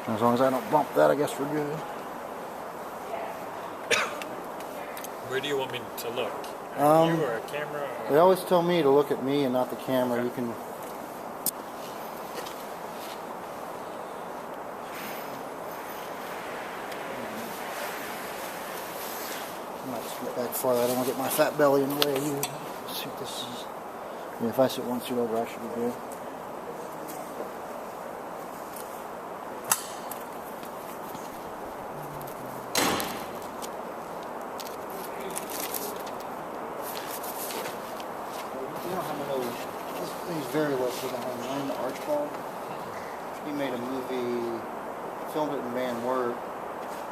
As long as I don't bump that, I guess we're good. Where do you want me to look? You or a camera? Or? They always tell me to look at me and not the camera. Okay. You can. I might just get back farther. I don't want to get my fat belly in the way of you. Let's see what this is. Yeah, if I sit 1 seat over, I should be good. You know how many this thing's very low for the home. Ryan Archibald. He made a movie, filmed it in Van Wert,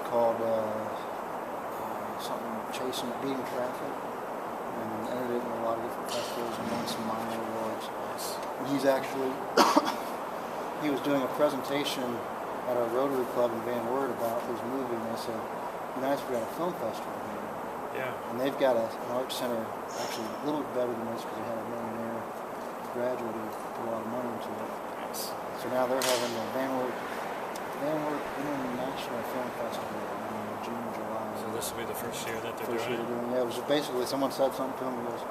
called something chasing, beating traffic, and entered it in a lot of different festivals and won some minor awards. And he's actually he was doing a presentation at our Rotary Club in Van Wert about his movie, and they said, "Nice, we got a film festival here." Yeah. And they've got an art center, actually a little better than this because they had a millionaire graduate who put a lot of money into it. Nice. So now they're having the Van Wert International Film Festival in June, July. So this will be the first year that they're First year doing it? Yeah, it was basically someone said something to him and he goes,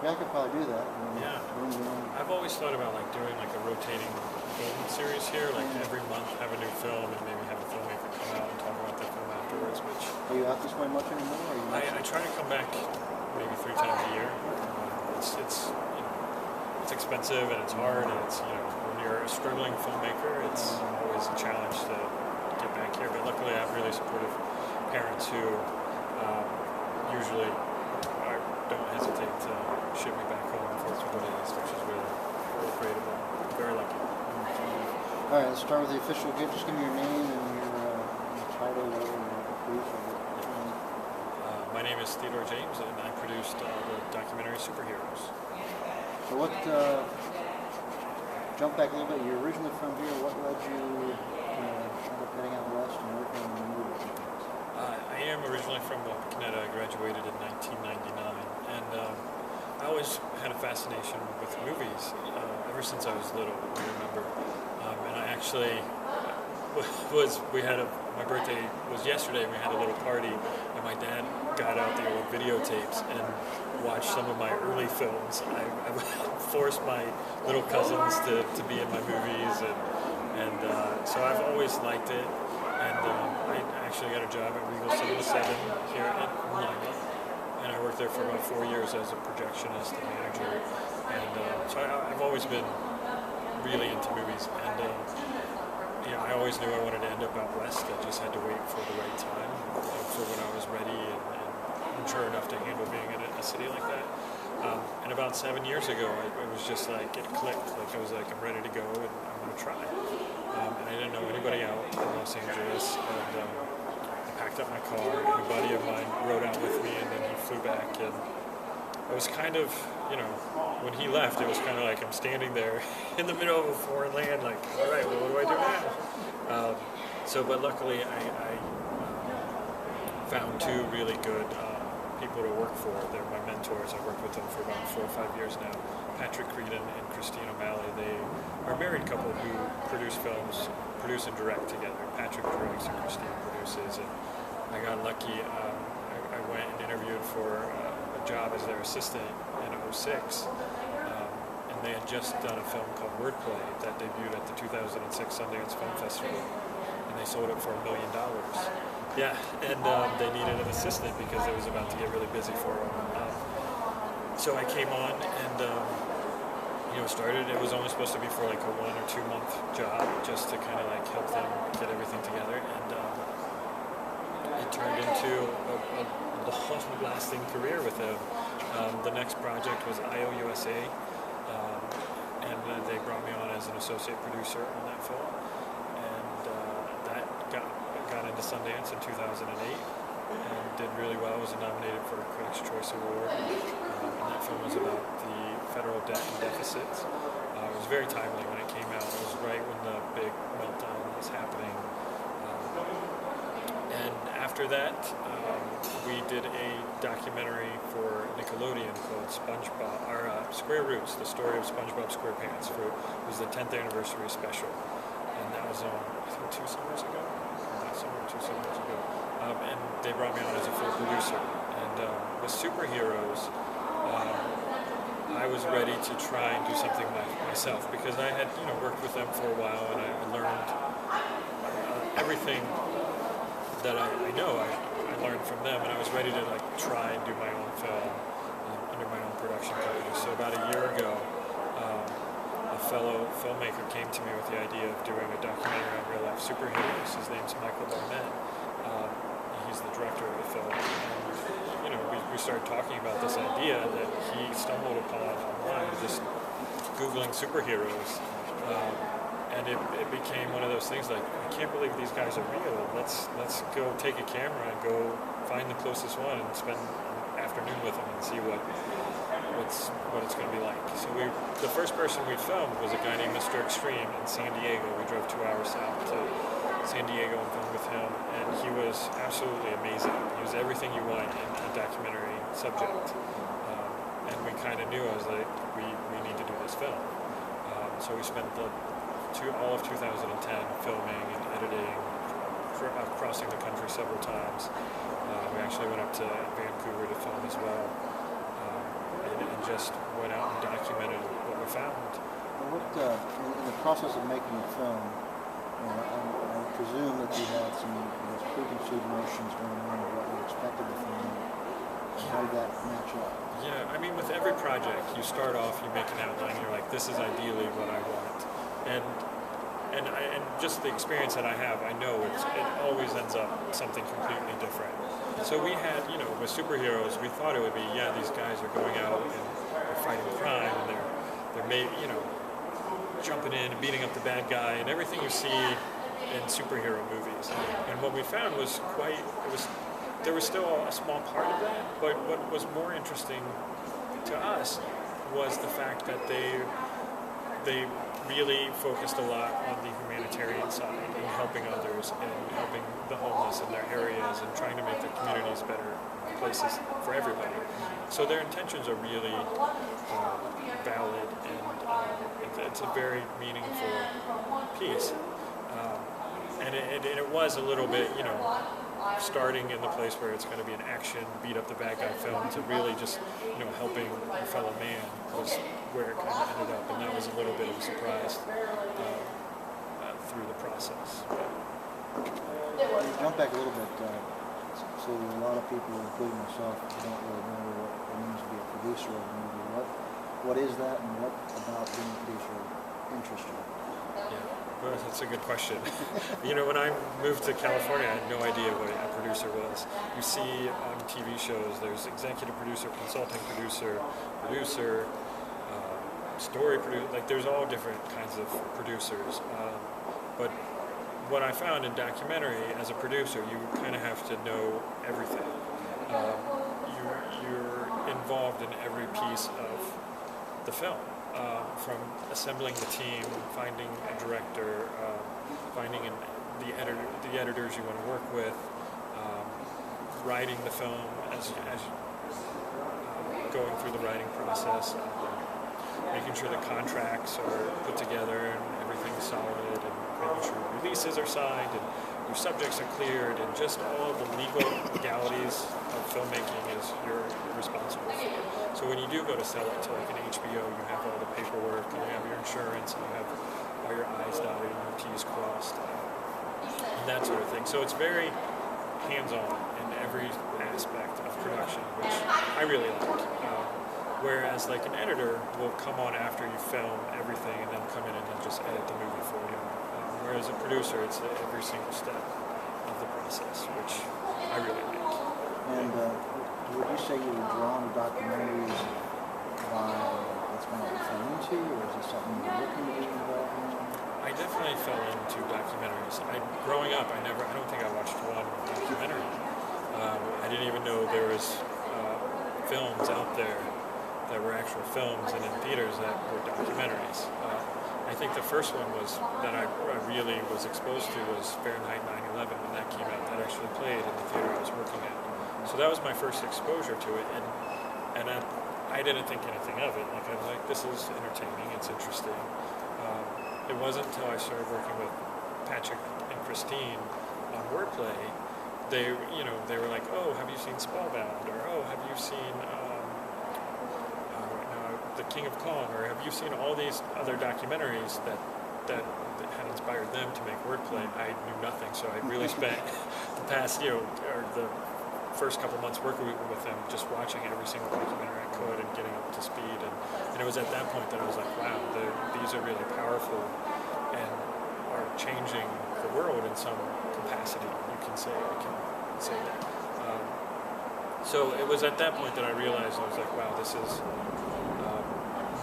"Yeah, I could probably do that." And yeah. I've always thought about like doing like a rotating film series here, like every month have a new film and maybe have a filmmaker come out and talk about the film afterwards. Which are you out this way much anymore? Or I try to come back maybe 3 times a year. It's you know, it's expensive and it's hard and it's when you're a struggling filmmaker, it's always a challenge to get back here. But luckily, I have really supportive parents who usually don't hesitate to ship me back home for what it is, which is really, really great of them. I'm very lucky. All right, let's start with the official gift. Just give me your name and your title, whatever you produce. My name is Theodore James, and I produced the documentary Superheroes. So what, jump back a little bit, you're originally from here. What led you end up heading out west and working on the movie? I am originally from Canada. I graduated in 1999, and I always had a fascination with movies ever since I was little, I remember. And I actually my birthday was yesterday, we had a little party, and my dad got out the old videotapes and watched some of my early films. I forced my little cousins to be in my movies, and so I've always liked it. And I actually got a job at Regal 77 here in Lima, and I worked there for about 4 years as a projectionist and manager. And so I've always been really into movies, and I always knew I wanted to end up out west. I just had to wait for the right time, for when I was ready and mature enough to handle being in a city like that. And about 7 years ago, it was just like it clicked. Like I was like, I'm ready to go, and I'm going to try. And I didn't know anybody out in Los Angeles, and I packed up my car, and a buddy of mine rode out with me, and then he flew back, and it was kind of, when he left, it was kind of like I'm standing there in the middle of a foreign land, like, all right, well, what do I do now? But luckily, I found 2 really good people to work for. They're my mentors. I've worked with them for about 4 or 5 years now. Patrick Creedon and Christine O'Malley. They are a married couple who produce and direct together. Patrick directs and Christine produces. And I got lucky. I went and interviewed for a job as their assistant in 2006. And they had just done a film called Wordplay that debuted at the 2006 Sundance Film Festival. And they sold it for $1 million. Yeah, and they needed an assistant because it was about to get really busy for them. So I came on and started. It was only supposed to be for like a 1 or 2 month job, just to kind of like help them get everything together. And it turned into a long-lasting career with them. The next project was IOUSA, and they brought me on as an associate producer on that film. That got into Sundance in 2008 and did really well. Was nominated for a Critics' Choice Award. And that film was about the federal debt and deficits. It was very timely when it came out. It was right when the big meltdown was happening. And after that, we did a documentary for Nickelodeon called Square Roots, the story of SpongeBob SquarePants. It was the 10th anniversary special. And that was on, I think, 2 summers ago. Last summer, 2 summers ago. And they brought me on as a full producer. And with superheroes, I was ready to try and do something myself because I had, worked with them for a while, and I learned everything that I know. I learned from them, and I was ready to try and do my own film under my own production company. So about a year ago, a fellow filmmaker came to me with the idea of doing a documentary on real life superheroes. His name's Michael Barnett. He's the director of the film. And, we started talking about this idea that he stumbled upon online, just Googling superheroes. And it became one of those things like, I can't believe these guys are real. Let's go take a camera and go find the closest one and spend an afternoon with them and see what it's going to be like. So the first person we filmed was a guy named Mr. Extreme in San Diego. We drove 2 hours south to San Diego and filmed with him, and he was absolutely amazing. He was everything you want in a documentary subject. And we kind of knew, I was like, we need to do this film. So we spent all of 2010 filming and editing, crossing the country several times. We actually went up to Vancouver to film as well, and just went out and documented what we found. Well, in the process of making the film, I presume that you had some preconceived notions going on of what you expected the film. How did that match up? Yeah, I mean, with every project, you start off, you make an outline, you're like, this is ideally what I want. And just the experience that I have, I know it always ends up something completely different. So we had, with superheroes, we thought it would be, these guys are going out and they're fighting crime, and they're made, jumping in and beating up the bad guy, and everything you see in superhero movies. And what we found was there was still a small part of that, but what was more interesting to us was the fact that they really focused a lot on the humanitarian side and helping others and helping the homeless in their areas and trying to make their communities better places for everybody. So their intentions are really valid, and it's a very meaningful piece. And it was a little bit, starting in the place where it's going to be an action, beat up the bad guy film, to really just, helping a fellow man was where it kind of ended up, and that was a little bit of a surprise through the process. Jump back a little bit. So a lot of people, including myself, don't really know what it means to be a producer of a movie. What is that, and what about being a producer interests you? Yeah. Well, that's a good question. When I moved to California, I had no idea what a producer was. You see on TV shows, there's executive producer, consulting producer, story producer, there's all different kinds of producers. But what I found in documentary, as a producer, you kind of have to know everything. You're involved in every piece of the film. From assembling the team, finding a director, finding the editors you want to work with, writing the film as going through the writing process, making sure the contracts are put together and everything's solid, and making sure releases are signed and your subjects are cleared, and just all of the legal legalities of filmmaking is you're responsible for. So when you do go to sell it to an HBO, you have all the paperwork, and you have your insurance, and you have all your I's dotted and your T's crossed, and that sort of thing. So it's very hands-on in every aspect of production, which I really like. Whereas an editor will come on after you film everything and then come in and then just edit the movie for you. Whereas a producer, it's every single step of the process, which I really like. And would you say you were drawn to documentaries by that's what you fell into, or is it something you're looking to be involved in? I definitely fell into documentaries. Growing up, I don't think I watched one documentary. I didn't even know there was films out there that were actual films and in theaters that were documentaries. I think the first one that I really was exposed to was Fahrenheit 9/11 when that came out. That actually played in the theater I was working at. So that was my first exposure to it, and I didn't think anything of it. I was like, this is entertaining, it's interesting. It wasn't until I started working with Patrick and Christine on Wordplay, they were like, oh, have you seen Spellbound? Or, oh, have you seen The King of Kong? Or have you seen all these other documentaries that had inspired them to make Wordplay? I knew nothing, so I really spent the past, or the first couple months working with them, just watching every single documentary I could and getting up to speed. And it was at that point that I was like, wow, these are really powerful and are changing the world in some capacity. You can say that. So it was at that point that I realized, I was like, wow, this is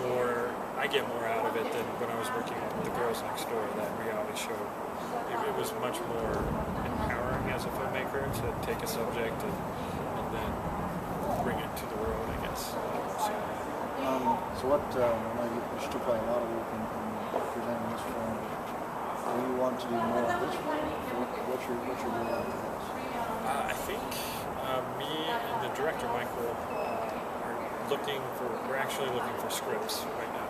more, I get more out of it than when I was working on The Girls Next Door, that reality show. It was much more empowering as a filmmaker to take a subject and then bring it to the world, I guess. So what, you're still playing a lot of work in presenting this film. Do you want to do more of this one? What's your goal after this? I think me and the director, Michael, we're actually looking for scripts right now.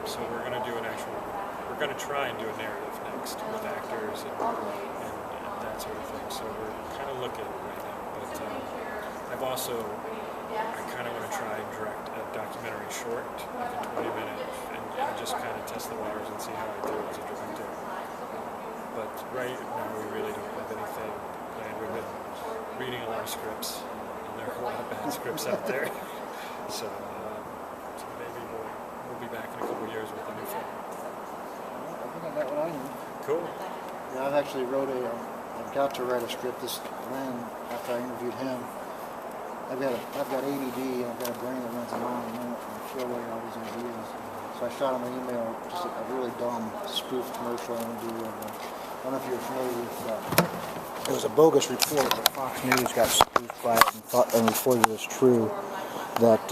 So we're going to we're going to try and do a narrative next with actors and that sort of thing. So we're kind of looking right now. But I kind of want to try and direct a documentary short, like a 20-minute, and just kind of test the waters and see how I do as a director. But right now we really don't have anything planned. We've been reading a lot of scripts, and there are a lot of bad scripts out there. So maybe we'll be back in a couple years with a new film. I think I got what I need. Cool. Yeah, I've actually I've got to write a script after I interviewed him. I've got ADD and I've got a brain that runs a mile a minute and I throw away all these ideas. So I shot him an email, just a really dumb spoof commercial interview of, I don't know if you're familiar with that. It was a bogus report that Fox News got spoofed by it and reported as true that